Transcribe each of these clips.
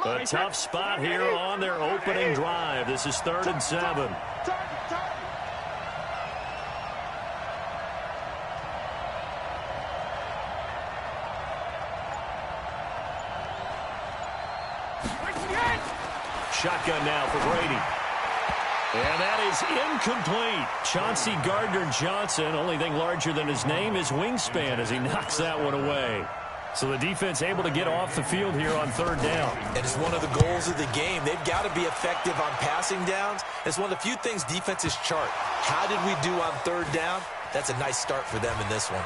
A tough spot here on their opening drive. This is 3rd and 7. Shotgun now for Brady. And that is incomplete. Chauncey Gardner-Johnson, only thing larger than his name is wingspan as he knocks that one away. So the defense able to get off the field here on 3rd down. And it's one of the goals of the game. They've got to be effective on passing downs. It's one of the few things defenses chart. How did we do on 3rd down? That's a nice start for them in this one.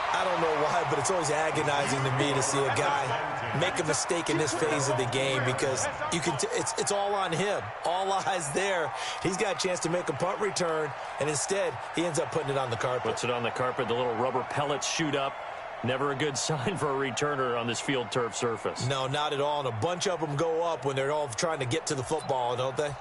I don't know why, but it's always agonizing to me to see a guy make a mistake in this phase of the game because you can it's all on him. All eyes there. He's got a chance to make a punt return, and instead he ends up putting it on the carpet. Puts it on the carpet. The little rubber pellets shoot up. Never a good sign for a returner on this field turf surface. No, not at all. And a bunch of them go up when they're all trying to get to the football, don't they?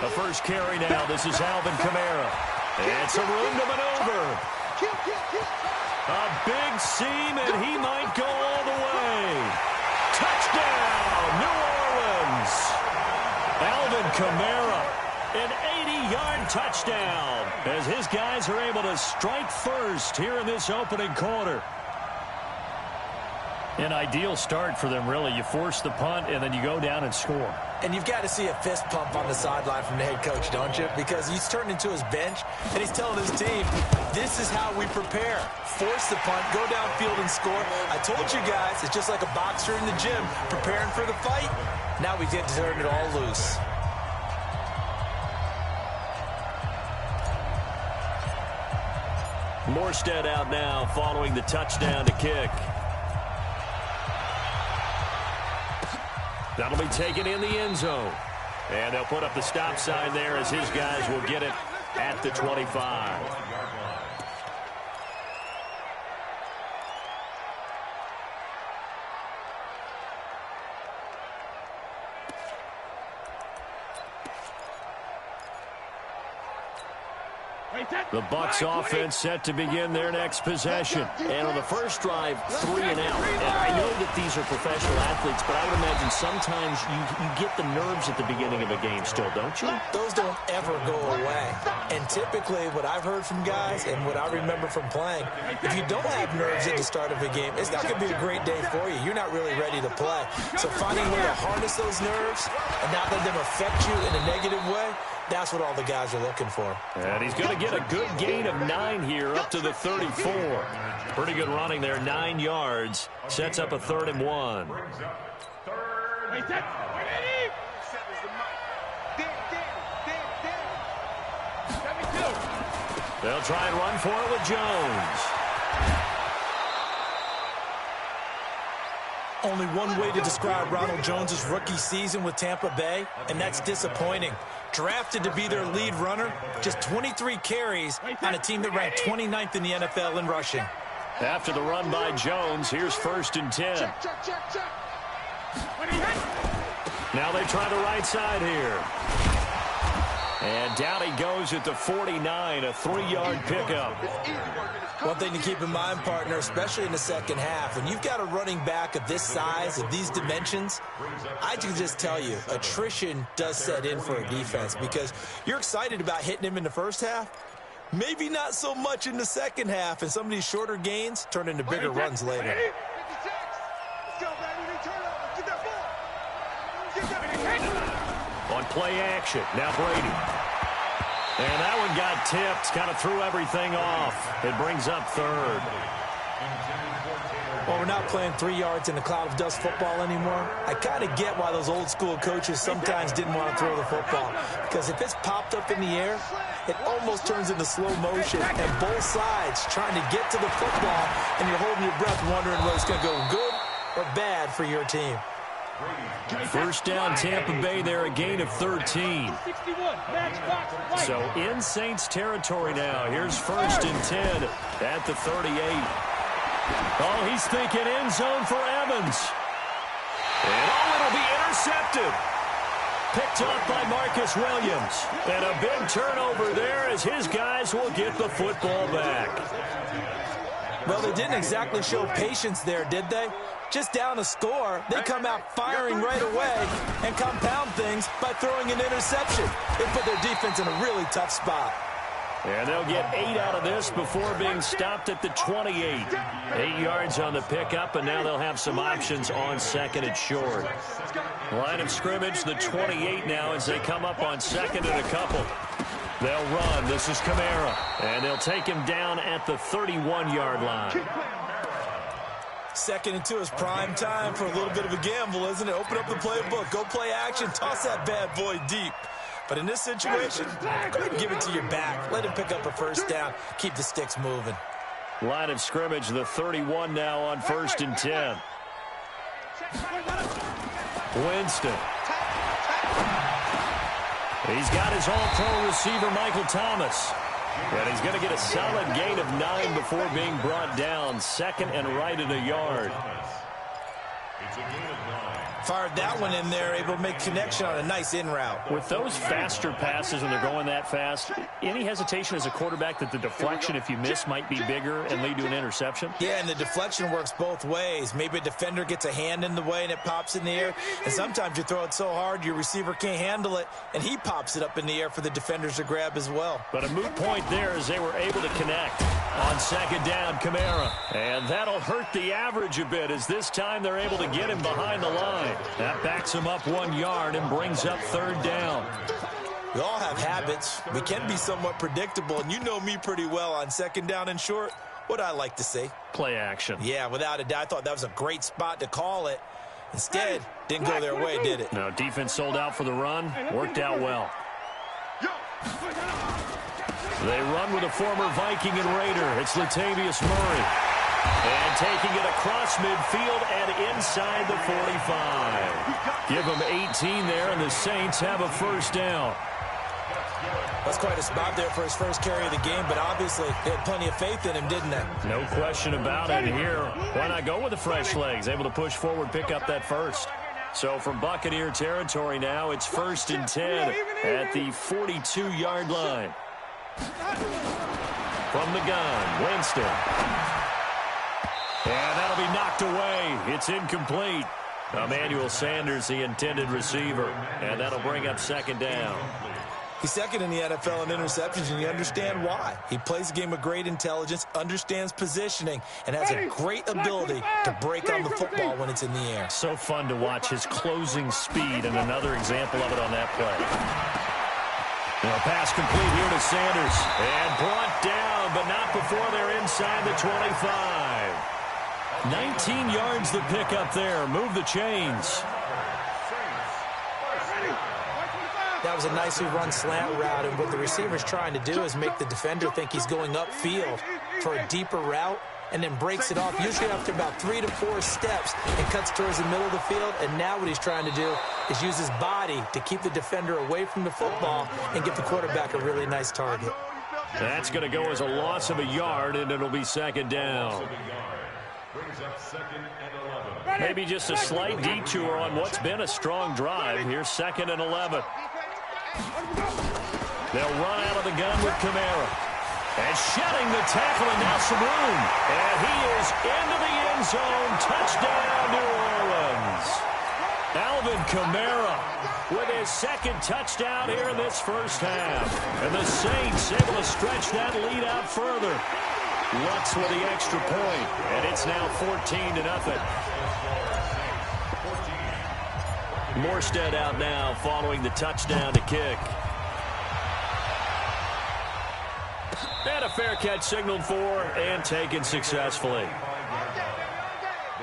The first carry now. This is Alvin Kamara. And some room to maneuver. A big seam, and he might go all the way. Touchdown, New Orleans. Alvin Kamara, an 80-yard touchdown as his guys are able to strike first here in this opening quarter. An ideal start for them, really. You force the punt, and then you go down and score. And you've got to see a fist pump on the sideline from the head coach, don't you? Because he's turned into his bench, and he's telling his team, this is how we prepare. Force the punt, go downfield and score. I told you guys, it's just like a boxer in the gym preparing for the fight. Now we get to turn it all loose. Morstead out now following the touchdown to kick. That'll be taken in the end zone. And they'll put up the stop sign there as his guys will get it at the 25. The Bucs offense set to begin their next possession. And on the first drive, 3 and out. And I know that these are professional athletes, but I would imagine sometimes you get the nerves at the beginning of a game still, don't you? Those don't ever go away. And typically what I've heard from guys and what I remember from playing, if you don't have nerves at the start of a game, it's not going to be a great day for you. You're not really ready to play. So finding a way to harness those nerves and not let them affect you in a negative way, that's what all the guys are looking for. And he's going to get a good gain of 9 here up to the 34. Pretty good running there, 9 yards. Sets up a 3rd and 1. They'll try and run for it with Jones. Only one way to describe Ronald Jones' rookie season with Tampa Bay, and that's disappointing. Drafted to be their lead runner, just 23 carries on a team that ranked 29th in the NFL in rushing. After the run by Jones, here's 1st and 10. Now they try the right side here. And down he goes at the 49, a 3-yard pickup. One thing to keep in mind, partner, especially in the second half, when you've got a running back of this size, of these dimensions, I can just tell you, attrition does set in for a defense because you're excited about hitting him in the first half, maybe not so much in the second half, and some of these shorter gains turn into bigger runs later. On play action, now Brady. And that one got tipped, kind of threw everything off. It brings up 3rd. Well, we're not playing 3 yards in a cloud of dust football anymore. I kind of get why those old school coaches sometimes didn't want to throw the football. Because if it's popped up in the air, it almost turns into slow motion. And both sides trying to get to the football, and you're holding your breath wondering whether it's going to go good or bad for your team. First down, Tampa Bay there, a gain of 13. So in Saints territory now. Here's 1st and 10 at the 38. Oh, he's thinking end zone for Evans. And it'll be intercepted. Picked up by Marcus Williams. And a big turnover there as his guys will get the football back. Well, they didn't exactly show patience there, did they? Just down a score, they come out firing right away and compound things by throwing an interception. They put their defense in a really tough spot. And they'll get 8 out of this before being stopped at the 28. 8 yards on the pickup, and now they'll have some options on 2nd and short. Line of scrimmage, the 28 now as they come up on 2nd and a couple. They'll run. This is Kamara. And they'll take him down at the 31-yard line. 2nd and 2 is prime time for a little bit of a gamble, isn't it? Open up the playbook. Go play action. Toss that bad boy deep. But in this situation, go ahead and give it to your back. Let him pick up a 1st down. Keep the sticks moving. Line of scrimmage, the 31 now on 1st and 10. Winston. He's got his all-pro receiver, Michael Thomas. And he's going to get a solid gain of 9 before being brought down. 2nd and right at a yard. Fired that one in there, able to make connection on a nice in route. With those faster passes when they're going that fast, any hesitation as a quarterback that the deflection, if you miss, might be bigger and lead to an interception? Yeah, and the deflection works both ways. Maybe a defender gets a hand in the way and it pops in the air. And sometimes you throw it so hard your receiver can't handle it, and he pops it up in the air for the defenders to grab as well. But a moot point there as they were able to connect. On 2nd down, Kamara. And that'll hurt the average a bit as this time they're able to get him behind the line. That backs him up 1 yard and brings up 3rd down. We all have habits. We can be somewhat predictable, and you know me pretty well on 2nd down and short. What I like to say? Play action. Yeah, without a doubt. I thought that was a great spot to call it. Instead, didn't go their way, did it? No, defense sold out for the run. Worked out well. They run with a former Viking and Raider. It's Latavius Murray. And taking it across midfield and inside the 45. Give them 18 there, and the Saints have a 1st down. That's quite a spot there for his first carry of the game, but obviously they had plenty of faith in him, didn't they? No question about it here. Why not go with the fresh legs? Able to push forward, pick up that 1st. So from Buccaneer territory now, it's 1st and 10 at the 42-yard line. From the gun, Winston. And that'll be knocked away. It's incomplete. Emmanuel Sanders, the intended receiver. And that'll bring up 2nd down. He's 2nd in the NFL in interceptions, and you understand why. He plays a game of great intelligence, understands positioning, and has a great ability to break on the football when it's in the air. So fun to watch his closing speed, and another example of it on that play. Now, pass complete here to Sanders. And brought down, but not before they're inside the 25. 19 yards the pickup there. Move the chains. That was a nicely run slant route, and what the receiver's trying to do is make the defender think he's going upfield for a deeper route, and then breaks it off, usually after about 3 to 4 steps, and cuts towards the middle of the field. And now what he's trying to do is use his body to keep the defender away from the football and give the quarterback a really nice target. That's going to go as a loss of a yard, and it'll be 2nd down. Maybe just a slight detour on what's been a strong drive. Here's 2nd and 11. They'll run out of the gun with Kamara. And shedding the tackle, and now some room. And he is into the end zone. Touchdown, New Orleans. Alvin Kamara with his 2nd touchdown here in this 1st half. And the Saints able to stretch that lead out further. Lutz with the extra point, and it's now 14-0. Morstead out now following the touchdown to kick. And a fair catch signaled for and taken successfully. The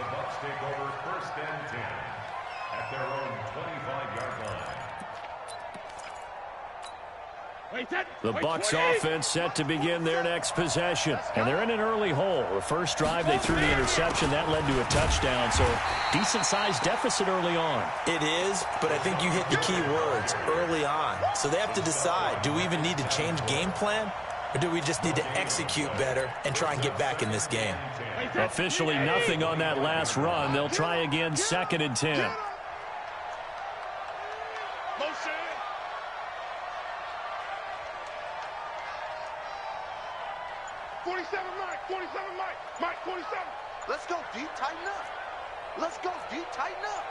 Bucs take over 1st and 10 at their own 25-yard line. The Bucs offense set to begin their next possession. And they're in an early hole. The first drive, they threw the interception. That led to a touchdown. So decent-sized deficit early on. It is, but I think you hit the key words, early on. So they have to decide, do we even need to change game plan? Or do we just need to execute better and try and get back in this game? Officially nothing on that last run. They'll try again, 2nd and 10. 47, Mike. 47, Mike. Mike, 47. Let's go, D. Tighten up. Let's go, D. Tighten up.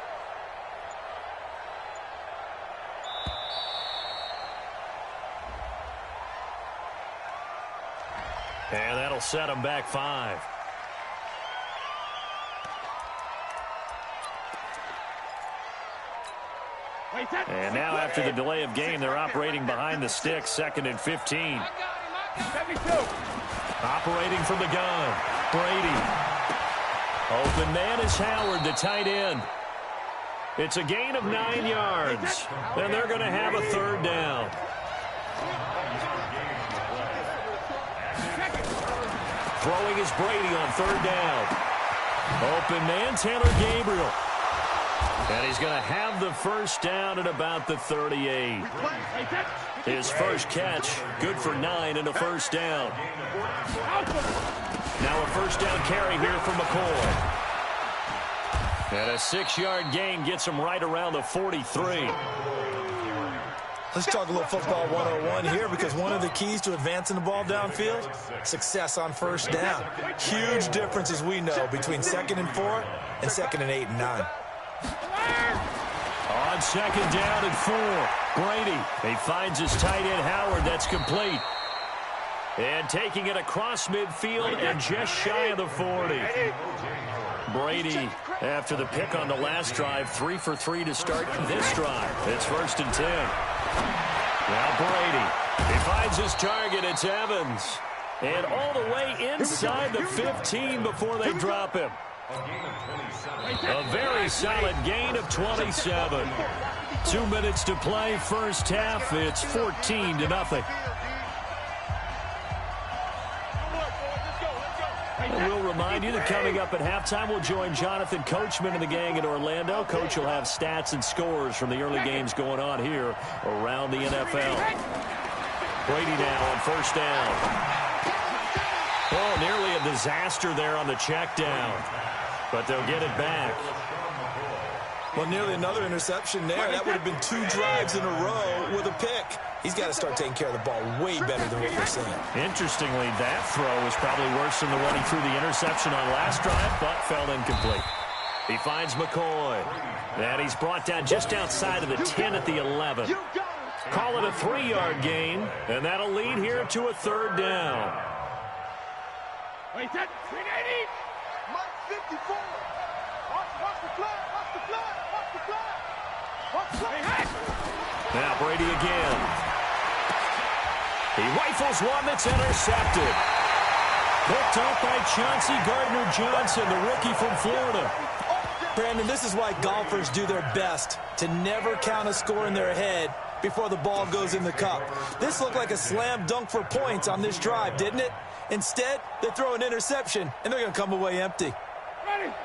And that'll set them back 5. And now after the delay of game, they're operating behind the sticks, 2nd and 15. Operating from the gun, Brady. Open man is Howard, the tight end. It's a gain of 9 yards, and they're going to have a 3rd down. Throwing is Brady on 3rd down. Open man, Taylor Gabriel. And he's going to have the first down at about the 38. His first catch, good for 9 and a first down. Now a first down carry here from McCoy. And a 6-yard gain gets him right around the 43. Let's talk a little football 101 here, because one of the keys to advancing the ball downfield, success on first down. Huge difference, as we know, between 2nd and 4 and 2nd and 8 and 9. On 2nd down and 4, Brady. He finds his tight end Howard. That's complete. And taking it across midfield and just shy of the 40. Brady, after the pick on the last drive, 3 for 3 to start this drive. It's 1st and 10. Now Brady, he finds his target. It's Evans. And all the way inside the 15 before they drop him. A very solid gain of 27. 2 minutes to play, first half. It's 14-0. And we'll remind you that coming up at halftime, we'll join Jonathan Coachman and the gang in Orlando. Coach will have stats and scores from the early games going on here around the NFL. Brady now on first down. Oh, nearly a disaster there on the check down. But they'll get it back. Well, nearly another interception there. That would have been 2 drives in a row with a pick. He's got to start taking care of the ball way better than what we're seeing. Interestingly, that throw was probably worse than the one he threw the interception on last drive, but fell incomplete. He finds McCoy. And he's brought down just outside of the 10 at the 11. Call it a 3-yard gain, and that'll lead here to a 3rd down. Wait, that 380. Mike 54. Watch the flag. Watch the flag. Watch the flag. Watch the flag. Now Brady again. He rifles one that's intercepted. Picked up by Chauncey Gardner-Johnson, the rookie from Florida. Brandon, this is why golfers do their best to never count a score in their head before the ball goes in the cup. This looked like a slam dunk for points on this drive, didn't it? Instead, they throw an interception, and they're going to come away empty.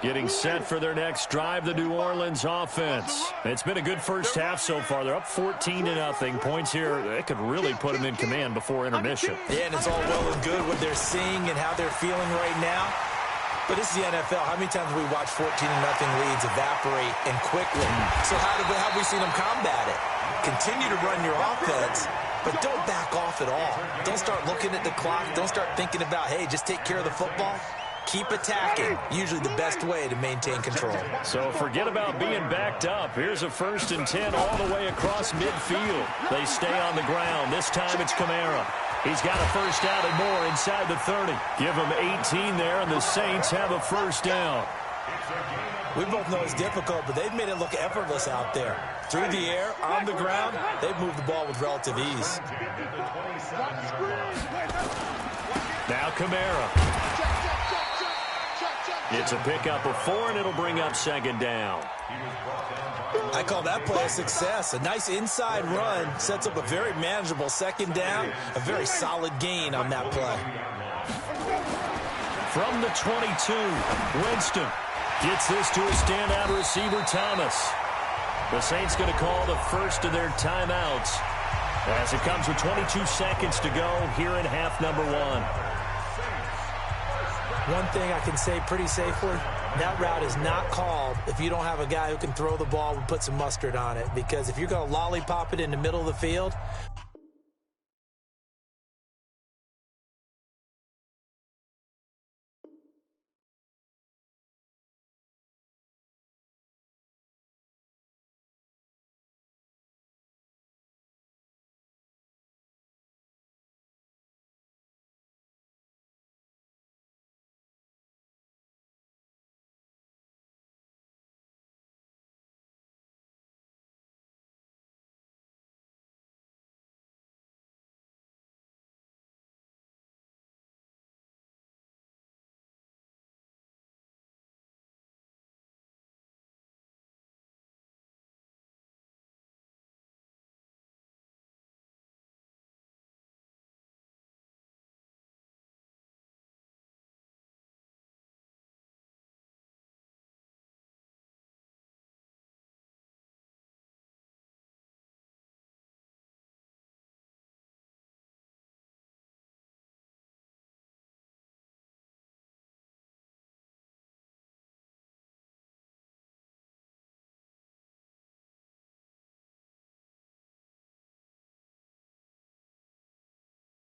Getting set for their next drive, the New Orleans offense. It's been a good first half so far. They're up 14-0. Points here, that could really put them in command before intermission. Yeah, and it's all well and good what they're seeing and how they're feeling right now. But this is the NFL. How many times have we watched 14-0 leads evaporate and quickly? So how have we seen them combat it? Continue to run your offense, but don't back off at all. Don't start looking at the clock. Don't start thinking about, hey, just take care of the football. Keep attacking. Usually the best way to maintain control. So forget about being backed up. Here's a 1st and 10 all the way across midfield. They stay on the ground. This time it's Kamara. He's got a first down and more inside the 30. Give him 18 there, and the Saints have a first down. We both know it's difficult, but they've made it look effortless out there. Through the air, on the ground, they've moved the ball with relative ease. Now Kamara. It's a pickup of 4, and it'll bring up 2nd down. I call that play a success. A nice inside run sets up a very manageable second down, a very solid gain on that play. From the 22, Winston gets this to a standout receiver, Thomas. The Saints going to call the first of their timeouts as it comes with 22 seconds to go here in half number one. One thing I can say pretty safely, that route is not called if you don't have a guy who can throw the ball and put some mustard on it. Because if you're going to lollipop it in the middle of the field,